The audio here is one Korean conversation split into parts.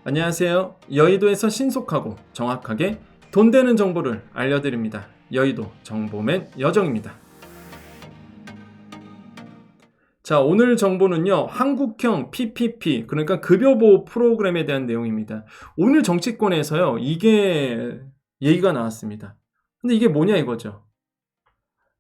안녕하세요. 여의도에서 신속하고 정확하게 돈 되는 정보를 알려드립니다. 여의도 정보맨 여정입니다. 자, 오늘 정보는요, 한국형 PPP, 그러니까 급여보호 프로그램에 대한 내용입니다. 오늘 정치권에서요, 이게 얘기가 나왔습니다. 근데 이게 뭐냐 이거죠.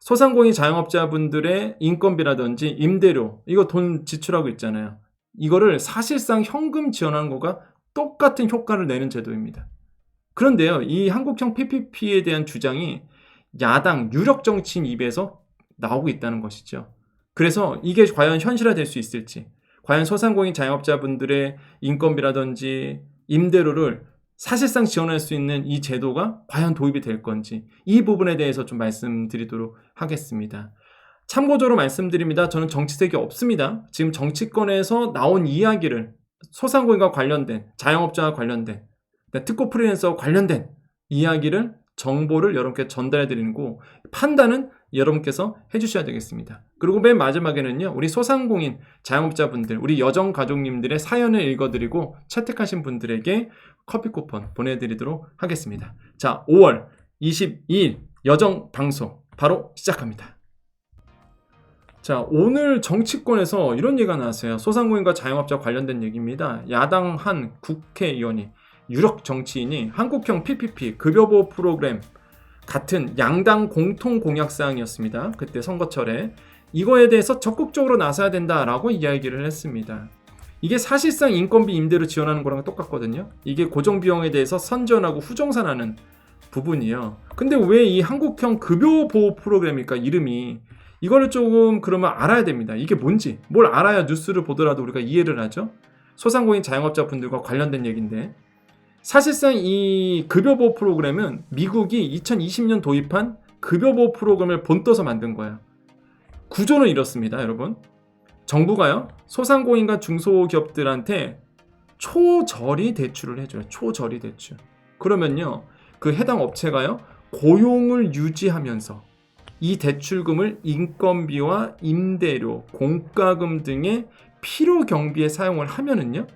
소상공인 자영업자분들의 인건비라든지 임대료, 이거 돈 지출하고 있잖아요. 이거를 사실상 현금 지원하는 거가 똑같은 효과를 내는 제도입니다. 그런데요, 이 한국형 PPP에 대한 주장이 야당 유력 정치인 입에서 나오고 있다는 것이죠. 그래서 이게 과연 현실화될 수 있을지, 과연 소상공인 자영업자분들의 인건비라든지 임대료를 사실상 지원할 수 있는 이 제도가 과연 도입이 될 건지, 이 부분에 대해서 좀 말씀드리도록 하겠습니다. 참고적으로 말씀드립니다. 저는 정치색이 없습니다. 지금 정치권에서 나온 이야기를 소상공인과 관련된, 자영업자와 관련된, 특고 프리랜서와 관련된 이야기를, 정보를 여러분께 전달해 드리는 거, 판단은 여러분께서 해주셔야 되겠습니다. 그리고 맨 마지막에는요, 우리 소상공인 자영업자분들, 우리 여정 가족님들의 사연을 읽어드리고 채택하신 분들에게 커피 쿠폰 보내드리도록 하겠습니다. 자, 5월 22일 여정 방송 바로 시작합니다. 자, 오늘 정치권에서 이런 얘기가 나왔어요. 소상공인과 자영업자 관련된 얘기입니다. 야당 한 국회의원이, 유력 정치인이 한국형 PPP 급여보호 프로그램 같은 양당 공통 공약사항이었습니다. 그때 선거철에 이거에 대해서 적극적으로 나서야 된다라고 이야기를 했습니다. 이게 사실상 인건비 임대료 지원하는 거랑 똑같거든요. 이게 고정비용에 대해서 선전하고 후정산하는 부분이요. 근데 왜 이 한국형 급여보호 프로그램일까, 이름이? 이거를 조금 그러면 알아야 됩니다. 이게 뭔지, 뭘 알아야 뉴스를 보더라도 우리가 이해를 하죠. 소상공인 자영업자분들과 관련된 얘기인데, 사실상 이 급여보호 프로그램은 미국이 2020년 도입한 급여보호 프로그램을 본떠서 만든 거예요. 구조는 이렇습니다, 여러분. 정부가요, 소상공인과 중소기업들한테 초저리 대출을 해줘요. 초저리 대출. 그러면요, 그 해당 업체가요, 고용을 유지하면서 이 대출금을 인건비와 임대료, 공과금 등의 필요 경비에 사용을 하면은요,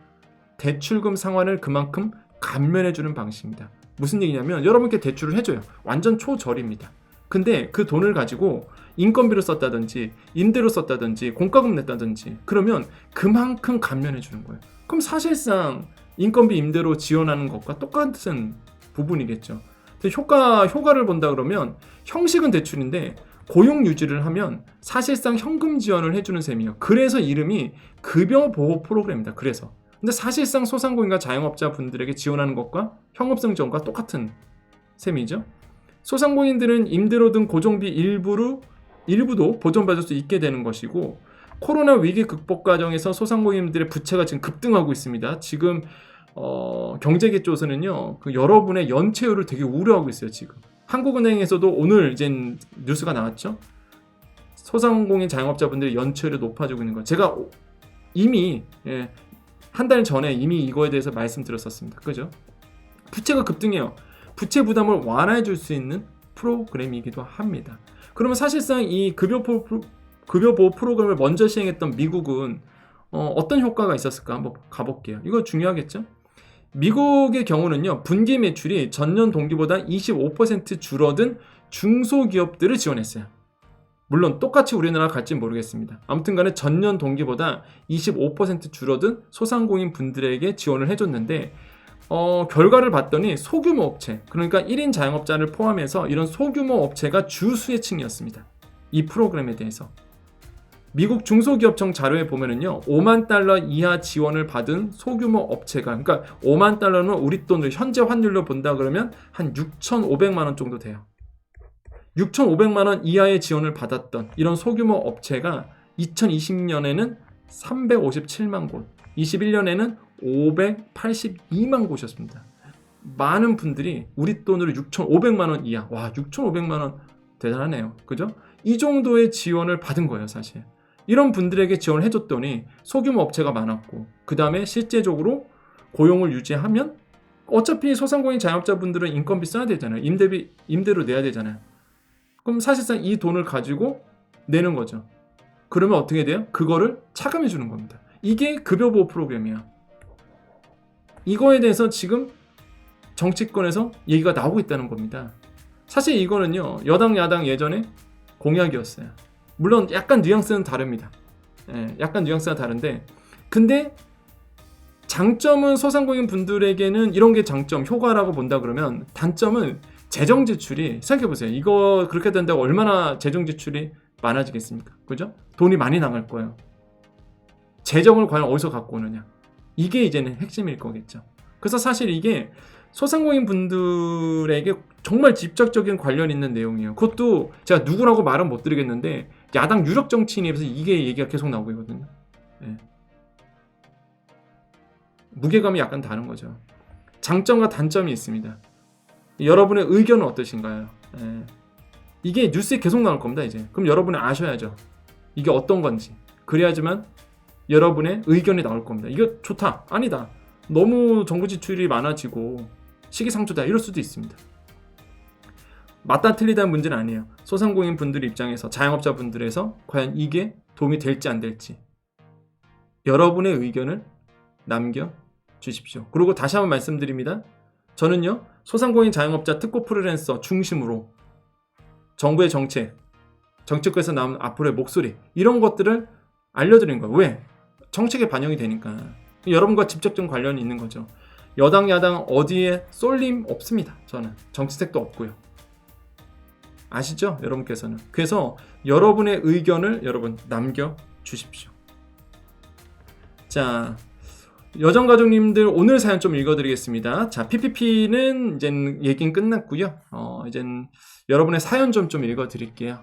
대출금 상환을 그만큼 감면해주는 방식입니다. 무슨 얘기냐면, 여러분께 대출을 해줘요. 완전 초저리입니다. 근데 그 돈을 가지고 인건비로 썼다든지 임대로 썼다든지 공과금 냈다든지 그러면 그만큼 감면해주는 거예요. 그럼 사실상 인건비 임대로 지원하는 것과 똑같은 부분이겠죠. 효과를 본다 그러면 형식은 대출인데 고용 유지를 하면 사실상 현금 지원을 해주는 셈이에요. 그래서 이름이 급여보호 프로그램입니다. 그래서. 근데 사실상 소상공인과 자영업자 분들에게 지원하는 것과 현금성 지원과 똑같은 셈이죠. 소상공인들은 임대료 등 고정비 일부도 보전받을 수 있게 되는 것이고, 코로나 위기 극복 과정에서 소상공인들의 부채가 지금 급등하고 있습니다. 지금 경제계 쪽에서는요, 그 여러분의 연체율을 되게 우려하고 있어요. 지금 한국은행에서도 오늘 이제 뉴스가 나왔죠. 소상공인 자영업자분들의 연체율이 높아지고 있는 거. 제가 이미 한 달 전에 이미 이거에 대해서 말씀드렸었습니다. 그죠? 부채가 급등해요. 부채 부담을 완화해 줄 수 있는 프로그램이기도 합니다. 그러면 사실상 이 급여보호 프로그램을 먼저 시행했던 미국은 어떤 효과가 있었을까 한번 가볼게요. 이거 중요하겠죠? 미국의 경우는요, 분기 매출이 전년 동기보다 25% 줄어든 중소기업들을 지원했어요. 물론 똑같이 우리나라 갈지는 모르겠습니다. 아무튼 간에 전년 동기보다 25% 줄어든 소상공인 분들에게 지원을 해줬는데, 결과를 봤더니 소규모 업체, 그러니까 1인 자영업자를 포함해서 이런 소규모 업체가 주수혜층이었습니다. 이 프로그램에 대해서. 미국 중소기업청 자료에 보면은요, 5만 달러 이하 지원을 받은 소규모 업체가, 그러니까 5만 달러는 우리 돈으로 현재 환율로 본다 그러면 한 6,500만 원 정도 돼요. 6,500만 원 이하의 지원을 받았던 이런 소규모 업체가 2020년에는 357만 곳, 21년에는 582만 곳이었습니다. 많은 분들이 우리 돈으로 6,500만 원 이하, 와, 6,500만 원 대단하네요. 그죠? 이 정도의 지원을 받은 거예요, 사실. 이런 분들에게 지원을 해줬더니 소규모 업체가 많았고, 그 다음에 실제적으로 고용을 유지하면 어차피 소상공인 자영업자분들은 인건비 써야 되잖아요. 임대료 내야 되잖아요. 그럼 사실상 이 돈을 가지고 내는 거죠. 그러면 어떻게 돼요? 그거를 차감해 주는 겁니다. 이게 급여보호 프로그램이야. 이거에 대해서 지금 정치권에서 얘기가 나오고 있다는 겁니다. 사실 이거는요, 여당 야당 예전에 공약이었어요. 물론 약간 뉘앙스는 다릅니다. 약간 뉘앙스가 다른데, 근데 장점은 소상공인 분들에게는 이런 게 장점, 효과라고 본다 그러면, 단점은 재정 지출이, 생각해보세요. 이거 그렇게 된다고 얼마나 재정 지출이 많아지겠습니까? 그죠? 돈이 많이 나갈 거예요. 재정을 과연 어디서 갖고 오느냐, 이게 이제는 핵심일 거겠죠. 그래서 사실 이게 소상공인 분들에게 정말 직접적인 관련 있는 내용이에요. 그것도 제가 누구라고 말은 못 드리겠는데, 야당 유력 정치인에 비해서 이게 얘기가 계속 나오고 있거든요. 무게감이 약간 다른 거죠. 장점과 단점이 있습니다. 여러분의 의견은 어떠신가요? 이게 뉴스에 계속 나올 겁니다, 이제. 그럼 여러분이 아셔야죠. 이게 어떤 건지. 그래야지만 여러분의 의견이 나올 겁니다. 이거 좋다, 아니다, 너무 정부 지출이 많아지고 시기상조다, 이럴 수도 있습니다. 맞다 틀리다는 문제는 아니에요. 소상공인 분들 입장에서, 자영업자 분들에서 과연 이게 도움이 될지 안 될지 여러분의 의견을 남겨주십시오. 그리고 다시 한번 말씀드립니다. 저는요, 소상공인 자영업자 특고 프리랜서 중심으로 정부의 정책에서 나오는 앞으로의 목소리, 이런 것들을 알려드리는 거예요. 왜? 정책에 반영이 되니까. 여러분과 직접적 관련이 있는 거죠. 여당 야당 어디에 쏠림 없습니다. 저는 정치색도 없고요. 아시죠? 여러분께서는. 그래서 여러분의 의견을 여러분 남겨주십시오. 자, 여정가족님들 오늘 사연 좀 읽어드리겠습니다. 자, PPP는 이젠 얘기는 끝났고요. 이젠 여러분의 사연 좀 읽어드릴게요.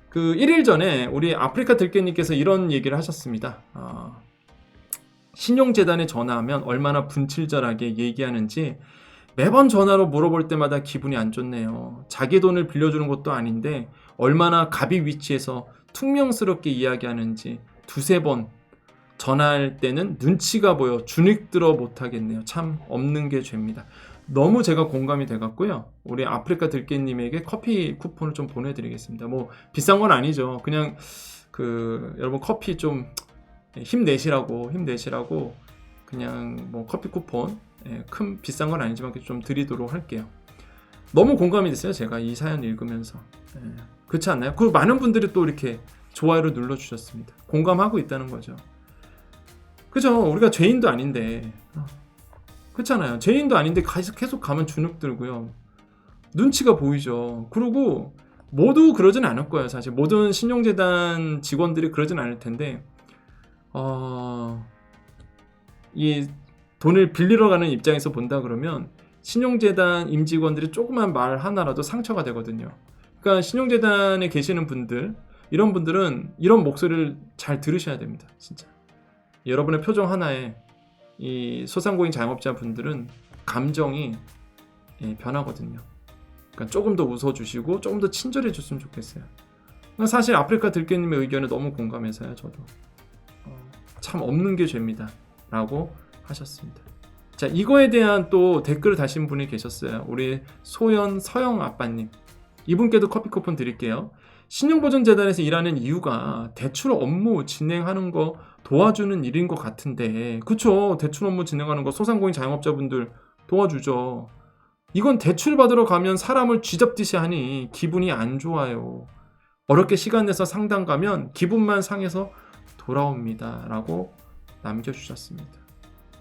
그 1일 전에 우리 아프리카 들깨님께서 이런 얘기를 하셨습니다. 신용재단에 전화하면 얼마나 분칠절하게 얘기하는지 매번 전화로 물어볼 때마다 기분이 안 좋네요. 자기 돈을 빌려주는 것도 아닌데 얼마나 갑이 위치해서 퉁명스럽게 이야기하는지 두세 번 전화할 때는 눈치가 보여 주눅들어 못하겠네요. 참 없는 게 죄입니다. 너무 제가 공감이 돼갖고요. 우리 아프리카 들깨님에게 커피 쿠폰을 좀 보내드리겠습니다. 뭐 비싼 건 아니죠. 그냥 여러분 커피 좀 힘내시라고 그냥 뭐 커피 쿠폰, 큰 비싼 건 아니지만 좀 드리도록 할게요. 너무 공감이 됐어요. 제가 이 사연 읽으면서. 그렇지 않나요? 그리고 많은 분들이 또 이렇게 좋아요를 눌러주셨습니다. 공감하고 있다는 거죠. 그죠? 우리가 죄인도 아닌데, 그렇잖아요. 죄인도 아닌데 계속 가면 주눅 들고요. 눈치가 보이죠. 그리고 모두 그러진 않을 거예요. 사실 모든 신용재단 직원들이 그러진 않을 텐데, 이 돈을 빌리러 가는 입장에서 본다 그러면 신용재단 임직원들이 조그만 말 하나라도 상처가 되거든요. 그러니까 신용재단에 계시는 분들, 이런 분들은 이런 목소리를 잘 들으셔야 됩니다. 진짜. 여러분의 표정 하나에 이 소상공인 자영업자 분들은 감정이 변하거든요. 그러니까 조금 더 웃어주시고 조금 더 친절해 줬으면 좋겠어요. 사실 아프리카 들깨님의 의견에 너무 공감해서요. 저도 참 없는 게 죄입니다 라고 하셨습니다. 자, 이거에 대한 또 댓글을 다신 분이 계셨어요. 우리 서영 아빠님, 이분께도 커피 쿠폰 드릴게요. 신용보증재단에서 일하는 이유가 대출 업무 진행하는 거 도와주는 일인 것 같은데, 그쵸? 대출 업무 진행하는 거 소상공인 자영업자분들 도와주죠. 이건 대출 받으러 가면 사람을 쥐잡듯이 하니 기분이 안 좋아요. 어렵게 시간 내서 상담 가면 기분만 상해서 돌아옵니다 라고 남겨주셨습니다.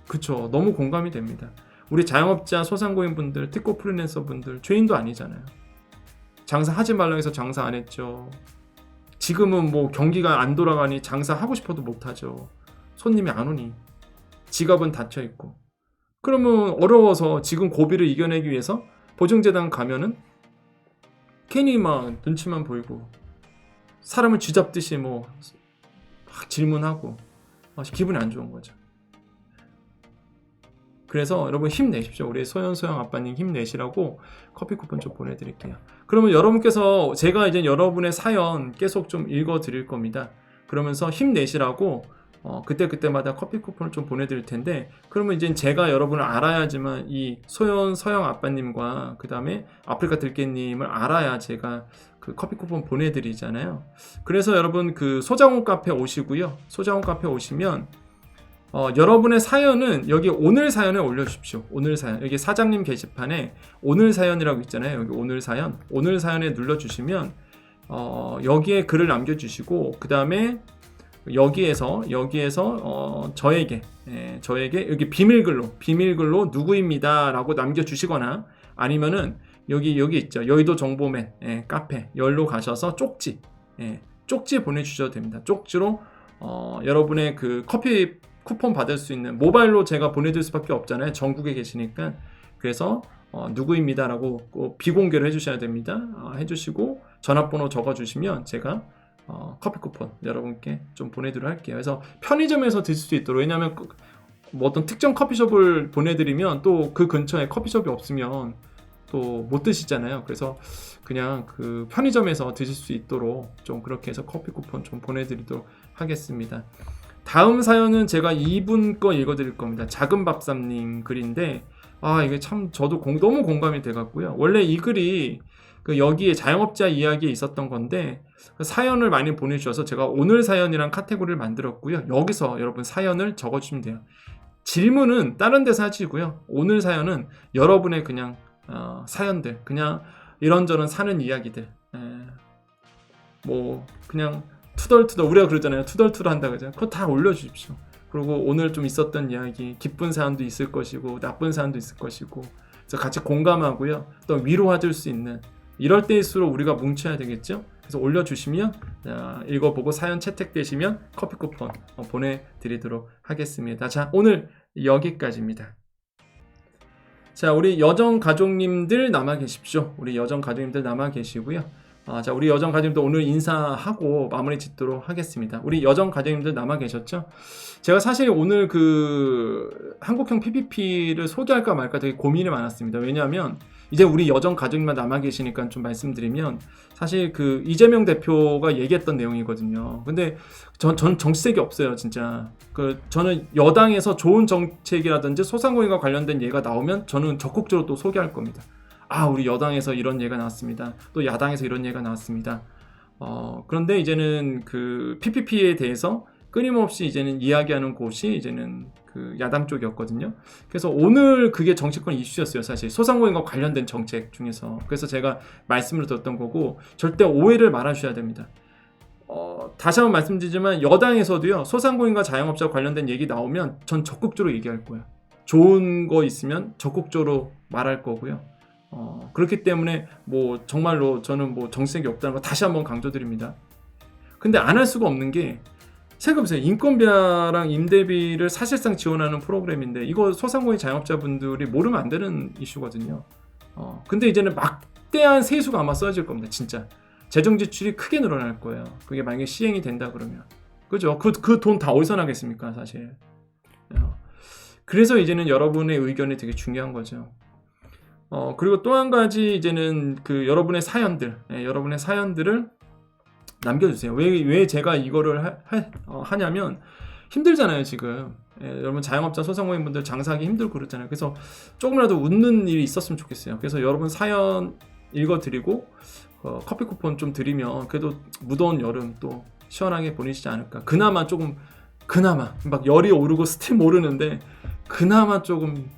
그쵸? 너무 공감이 됩니다. 우리 자영업자 소상공인 분들, 특고 프리랜서 분들 죄인도 아니잖아요. 장사하지 말라고 해서 장사 안 했죠. 지금은 뭐 경기가 안 돌아가니 장사하고 싶어도 못하죠. 손님이 안 오니 지갑은 닫혀있고. 그러면 어려워서 지금 고비를 이겨내기 위해서 보증재단 가면은 괜히 막 눈치만 보이고 사람을 쥐잡듯이 뭐 막 질문하고 기분이 안 좋은 거죠. 그래서 여러분 힘내십시오. 우리 소영 아빠님 힘내시라고 커피 쿠폰 좀 보내드릴게요. 그러면 여러분께서 제가 이제 여러분의 사연 계속 좀 읽어드릴 겁니다. 그러면서 힘내시라고 그때마다 커피 쿠폰을 좀 보내드릴 텐데, 그러면 이제 제가 여러분을 알아야지만 이 서영 아빠님과 그 다음에 아프리카 들깨님을 알아야 제가 그 커피 쿠폰 보내드리잖아요. 그래서 여러분 그 소장훈 카페 오시고요. 소장훈 카페 오시면 여러분의 사연은 여기 오늘 사연에 올려주십시오. 오늘 사연. 여기 사장님 게시판에 오늘 사연이라고 있잖아요. 여기 오늘 사연. 오늘 사연에 눌러주시면 여기에 글을 남겨주시고 그 다음에 여기에서 저에게 여기 비밀글로 누구입니다라고 남겨주시거나 아니면은 여기 있죠. 여의도 정보맨 카페 열로 가셔서 쪽지 보내주셔도 됩니다. 쪽지로 여러분의 그 커피 쿠폰 받을 수 있는 모바일로 제가 보내드릴 수밖에 없잖아요. 전국에 계시니까. 그래서 누구입니다라고 꼭 비공개로 해주셔야 됩니다. 해주시고 전화번호 적어주시면 제가 커피 쿠폰 여러분께 좀 보내드리도록 할게요. 그래서 편의점에서 드실 수 있도록, 왜냐하면 뭐 어떤 특정 커피숍을 보내드리면 또 그 근처에 커피숍이 없으면 또 못 드시잖아요. 그래서 그냥 그 편의점에서 드실 수 있도록 좀 그렇게 해서 커피 쿠폰 좀 보내드리도록 하겠습니다. 다음 사연은 제가 이분 거 읽어드릴 겁니다. 작은 밥삼님 글인데 이게 참 저도 너무 공감이 돼갖고요. 원래 이 글이 그 여기에 자영업자 이야기에 있었던 건데 그 사연을 많이 보내주셔서 제가 오늘 사연이란 카테고리를 만들었고요. 여기서 여러분 사연을 적어주시면 돼요. 질문은 다른 데서 하시고요. 오늘 사연은 여러분의 그냥 사연들, 그냥 이런저런 사는 이야기들, 뭐 그냥 투덜투덜 우리가 그러잖아요. 투덜투덜 한다 그러잖아요. 그거 다 올려주십시오. 그리고 오늘 좀 있었던 이야기, 기쁜 사연도 있을 것이고 나쁜 사연도 있을 것이고, 그래서 같이 공감하고요. 또 위로해줄 수 있는 이럴 때일수록 우리가 뭉쳐야 되겠죠. 그래서 올려주시면 읽어보고 사연 채택되시면 커피 쿠폰 보내드리도록 하겠습니다. 자, 오늘 여기까지입니다. 자, 우리 여정 가족님들 남아 계십시오. 우리 여정 가족님들 남아 계시고요. 자, 우리 여정 가족님들 오늘 인사하고 마무리 짓도록 하겠습니다. 우리 여정 가족님들 남아 계셨죠? 제가 사실 오늘 그 한국형 PPP를 소개할까 말까 되게 고민이 많았습니다. 왜냐하면 이제 우리 여정 가족님만 남아 계시니까 좀 말씀드리면 사실 그 이재명 대표가 얘기했던 내용이거든요. 근데 전 정치색이 없어요, 진짜. 저는 여당에서 좋은 정책이라든지 소상공인과 관련된 예가 나오면 저는 적극적으로 또 소개할 겁니다. 우리 여당에서 이런 예가 나왔습니다. 또 야당에서 이런 예가 나왔습니다. 그런데 이제는 그 PPP에 대해서 끊임없이 이제는 이야기하는 곳이 이제는 그 야당 쪽이었거든요. 그래서 오늘 그게 정치권 이슈였어요, 사실. 소상공인과 관련된 정책 중에서. 그래서 제가 말씀을 드렸던 거고, 절대 오해를 말아주셔야 됩니다. 다시 한번 말씀드리지만 여당에서도요, 소상공인과 자영업자 관련된 얘기 나오면 전 적극적으로 얘기할 거예요. 좋은 거 있으면 적극적으로 말할 거고요. 그렇기 때문에 뭐 정말로 저는 뭐 정책이 없다는 거 다시 한번 강조드립니다. 근데 안 할 수가 없는 게, 생각해보세요. 인건비랑 임대비를 사실상 지원하는 프로그램인데 이거 소상공인 자영업자분들이 모르면 안 되는 이슈거든요. 근데 이제는 막대한 세수가 아마 써질 겁니다. 진짜 재정 지출이 크게 늘어날 거예요. 그게 만약에 시행이 된다 그러면, 그죠? 그 돈 다 어디서 나겠습니까, 사실. 그래서 이제는 여러분의 의견이 되게 중요한 거죠. 그리고 또 한 가지 이제는 그 여러분의 사연들을 남겨주세요. 왜 제가 이거를 하냐면 힘들잖아요, 지금. 여러분 자영업자 소상공인분들 장사하기 힘들고 그렇잖아요. 그래서 조금이라도 웃는 일이 있었으면 좋겠어요. 그래서 여러분 사연 읽어드리고 커피 쿠폰 좀 드리면 그래도 무더운 여름 또 시원하게 보내시지 않을까. 그나마 막 열이 오르고 스팀 오르는데 그나마 조금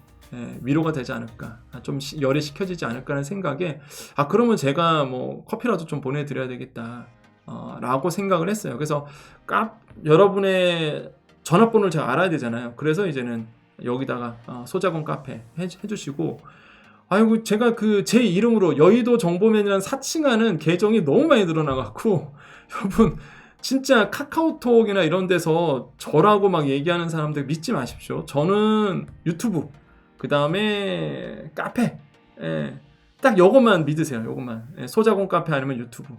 위로가 되지 않을까, 좀 열이 식혀지지 않을까라는 생각에 그러면 제가 뭐 커피라도 좀 보내드려야 되겠다 라고 생각을 했어요. 그래서 여러분의 전화번호를 제가 알아야 되잖아요. 그래서 이제는 여기다가 소자건 카페 해주시고, 제가 제 이름으로 여의도 정보맨이라는 사칭하는 계정이 너무 많이 늘어나갖고 여러분 진짜 카카오톡이나 이런 데서 저라고 막 얘기하는 사람들 믿지 마십시오. 저는 유튜브, 그 다음에 카페, 딱 요것만 믿으세요. 요것만. 소자건 카페 아니면 유튜브.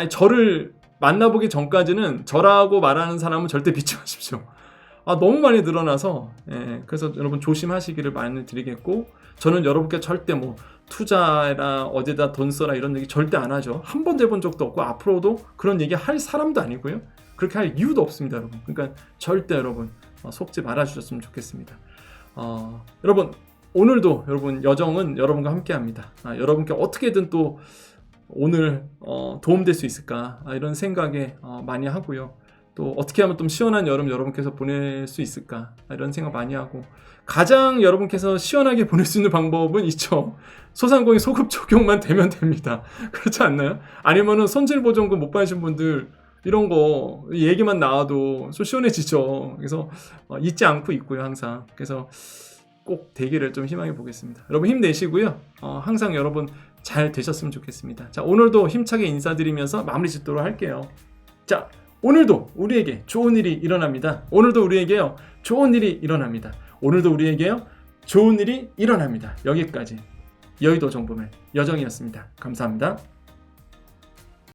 저를 만나보기 전까지는 저라고 말하는 사람은 절대 믿지 마십시오. 너무 많이 늘어나서, 그래서 여러분 조심하시기를 많이 드리겠고, 저는 여러분께 절대 뭐 투자해라, 어디다 돈 써라 이런 얘기 절대 안 하죠. 한 번도 해본 적도 없고 앞으로도 그런 얘기 할 사람도 아니고요. 그렇게 할 이유도 없습니다, 여러분. 그러니까 절대 여러분 속지 말아주셨으면 좋겠습니다. 여러분 오늘도 여러분 여정은 여러분과 함께합니다. 여러분께 어떻게든 또 오늘 도움될 수 있을까 이런 생각에 많이 하고요. 또 어떻게 하면 좀 시원한 여름 여러분께서 보낼 수 있을까 이런 생각 많이 하고, 가장 여러분께서 시원하게 보낼 수 있는 방법은 있죠. 소상공인 소급 적용만 되면 됩니다. 그렇지 않나요? 아니면은 손질보증금 못 받으신 분들 이런 거 얘기만 나와도 좀 시원해지죠. 그래서 잊지 않고 있고요, 항상. 그래서 꼭 되기를 좀 희망해 보겠습니다. 여러분 힘내시고요. 항상 여러분 잘 되셨으면 좋겠습니다. 자, 오늘도 힘차게 인사드리면서 마무리 짓도록 할게요. 자, 오늘도 우리에게 좋은 일이 일어납니다. 오늘도 우리에게요, 좋은 일이 일어납니다. 오늘도 우리에게요, 좋은 일이 일어납니다. 여기까지 여의도 정보맨 여정이었습니다. 감사합니다.